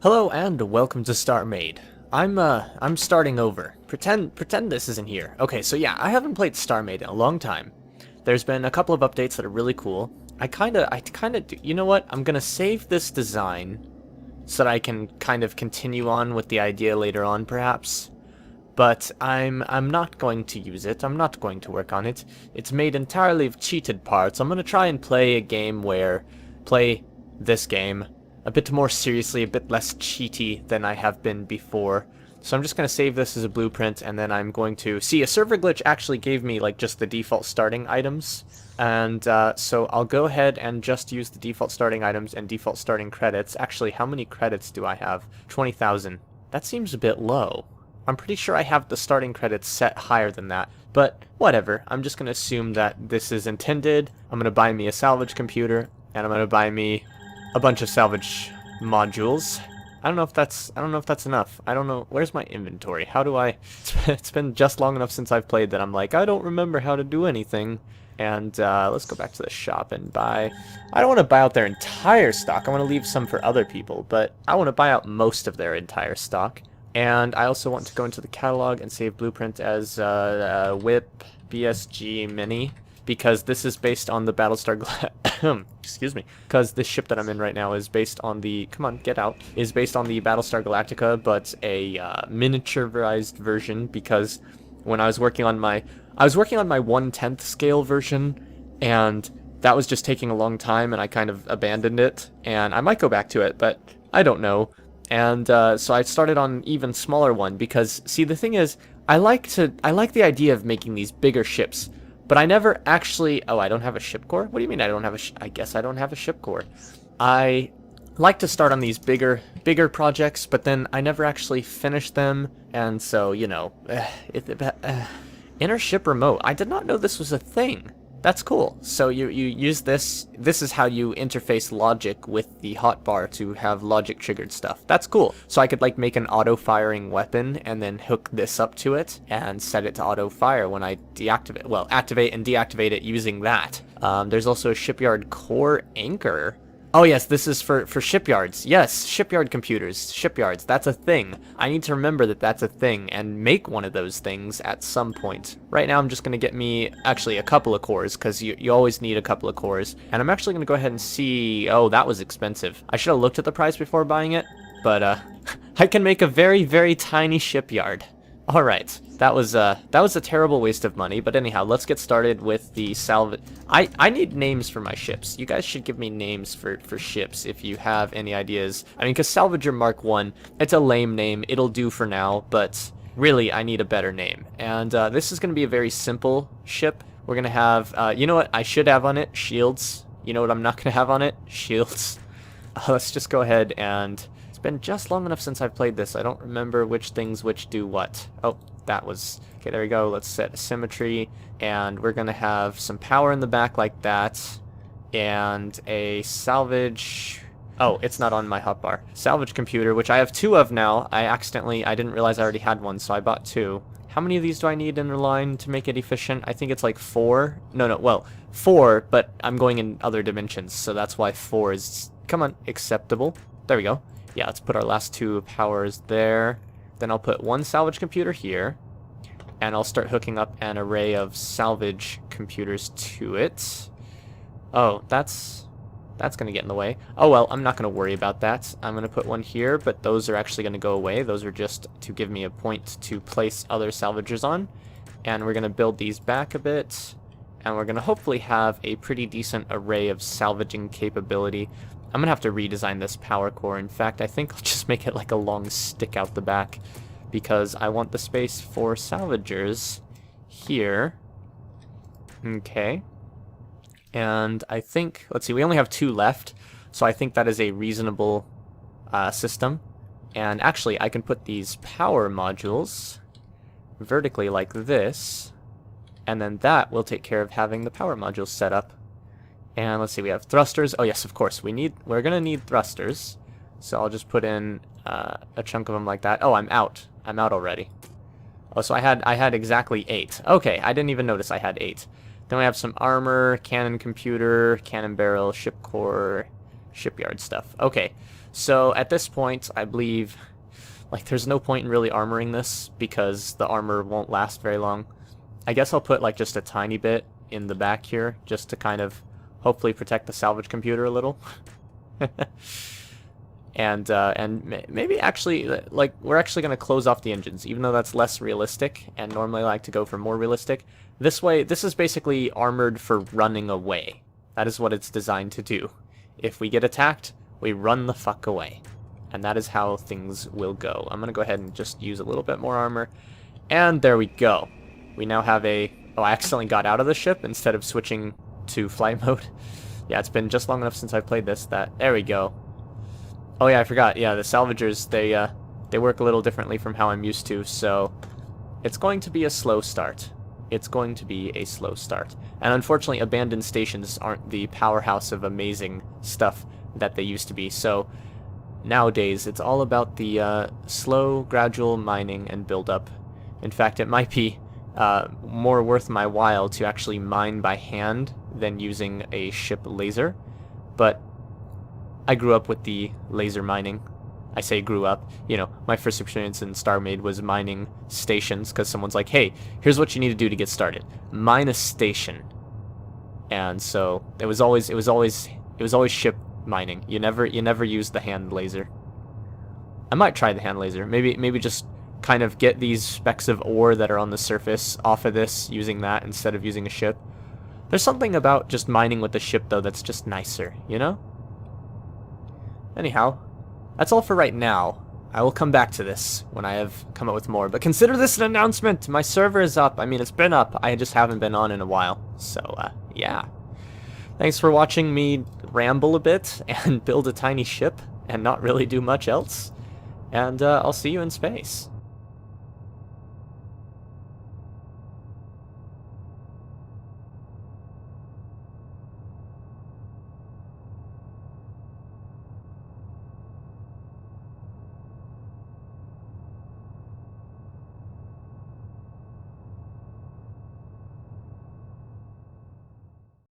Hello and welcome to StarMade. I'm starting over. Pretend this isn't here. Okay, so yeah, I haven't played StarMade in a long time. There's been a couple of updates that are really cool. I kinda do, you know what? I'm gonna save this design so that I can kind of continue on with the idea later on, perhaps. But I'm not going to use it. I'm not going to work on it. It's made entirely of cheated parts. I'm gonna try and play a game where play this game a bit more seriously, a bit less cheaty than I have been before. So I'm just going to save this as a blueprint, and then I'm going to... See, a server glitch actually gave me, like, just the default starting items. And so I'll go ahead and just use the default starting items and default starting credits. Actually, how many credits do I have? 20,000. That seems a bit low. I'm pretty sure I have the starting credits set higher than that. But whatever, I'm just going to assume that this is intended. I'm going to buy me a salvage computer, and I'm going to buy me a bunch of salvage modules. I don't know if that's enough. I don't know. Where's my inventory? How do I... It's been just long enough since I've played that I'm like, I don't remember how to do anything. And let's go back to the shop and buy... I don't want to buy out their entire stock. I want to leave some for other people, but I want to buy out most of their entire stock. And I also want to go into the catalog and save blueprint as whip BSG mini, because this is based on the Battlestar excuse me, because this ship that I'm in right now is based on the, come on, get out, is based on the Battlestar Galactica, but a miniaturized version, because when I was working on my 1/10th scale version, and that was just taking a long time, and I kind of abandoned it, and I might go back to it, but I don't know. And so I started on an even smaller one, because, see, the thing is, I like the idea of making these bigger ships, but I never actually... Oh, I don't have a ship core? What do you mean I don't have a I guess I don't have a ship core. I like to start on these bigger projects, but then I never actually finish them, and so, you know... Inner ship remote. I did not know this was a thing. That's cool. So you use this. This is how you interface logic with the hotbar to have logic triggered stuff. That's cool. So I could like make an auto-firing weapon and then hook this up to it and set it to auto-fire when I deactivate, well, activate and deactivate it using that. There's also a shipyard core anchor. Oh yes, this is for shipyards. Yes, shipyard computers, shipyards, that's a thing. I need to remember that that's a thing and make one of those things at some point. Right now I'm just going to get me, actually, a couple of cores, because you always need a couple of cores. And I'm actually going to go ahead and see... Oh, that was expensive. I should have looked at the price before buying it, but I can make a very, very tiny shipyard. Alright, that was a terrible waste of money, but anyhow, let's get started with the salvage. I need names for my ships. You guys should give me names for ships if you have any ideas. I mean, because Salvager Mark 1, it's a lame name, it'll do for now, but really, I need a better name. And this is going to be a very simple ship. We're going to have, you know what I should have on it? Shields. You know what I'm not going to have on it? Shields. Let's just go ahead and... Been just long enough since I've played this. I don't remember which things which do what. Oh, that was... Okay, there we go. Let's set symmetry, and we're going to have some power in the back like that, and a salvage... Oh, it's not on my hotbar. Salvage computer, which I have 2 of now. I didn't realize I already had one, so I bought 2. How many of these do I need in the line to make it efficient? I think it's like 4. No, well, 4, but I'm going in other dimensions, so that's why 4 is... Come on, acceptable. There we go. Yeah, let's put our last 2 powers there. Then I'll put 1 salvage computer here. And I'll start hooking up an array of salvage computers to it. Oh, that's going to get in the way. Oh, well, I'm not going to worry about that. I'm going to put 1 here, but those are actually going to go away. Those are just to give me a point to place other salvagers on. And we're going to build these back a bit. And we're going to hopefully have a pretty decent array of salvaging capability. I'm going to have to redesign this power core. In fact, I think I'll just make it like a long stick out the back, because I want the space for salvagers here. Okay. And I think, let's see, we only have 2 left, so I think that is a reasonable system. And actually, I can put these power modules vertically like this, and then that will take care of having the power modules set up. And let's see, we have thrusters. Oh yes, of course, we're gonna need thrusters. So I'll just put in a chunk of them like that. Oh, I'm out already. Oh, so I had exactly 8. Okay, I didn't even notice I had 8. Then we have some armor, cannon computer, cannon barrel, ship core, shipyard stuff. Okay, So at this point, I believe, like, there's no point in really armoring this because the armor won't last very long. I guess I'll put, like, just a tiny bit in the back here just to kind of hopefully protect the salvage computer a little. And maybe actually, like, we're actually going to close off the engines, even though that's less realistic, and normally I like to go for more realistic. This way, this is basically armored for running away. That is what it's designed to do. If we get attacked, we run the fuck away. And that is how things will go. I'm going to go ahead and just use a little bit more armor. And there we go. We now have a... Oh, I accidentally got out of the ship instead of switching to flight mode. Yeah, it's been just long enough since I played this that... There we go. Oh yeah, I forgot. Yeah, the salvagers, they work a little differently from how I'm used to, so it's going to be a slow start. It's going to be a slow start. And unfortunately, abandoned stations aren't the powerhouse of amazing stuff that they used to be, so nowadays it's all about the slow, gradual mining and build-up. In fact, it might be more worth my while to actually mine by hand than using a ship laser, but I grew up with the laser mining. I say grew up, you know, my first experience in StarMade was mining stations because someone's like, hey, here's what you need to do to get started. Mine a station. And so it was always ship mining. You never used the hand laser. I might try the hand laser. Maybe just kind of get these specks of ore that are on the surface off of this using that instead of using a ship. There's something about just mining with the ship though that's just nicer, you know? Anyhow, that's all for right now. I will come back to this when I have come up with more, but consider this an announcement! My server is up. I mean, it's been up. I just haven't been on in a while. So, yeah. Thanks for watching me ramble a bit and build a tiny ship and not really do much else. And I'll see you in space.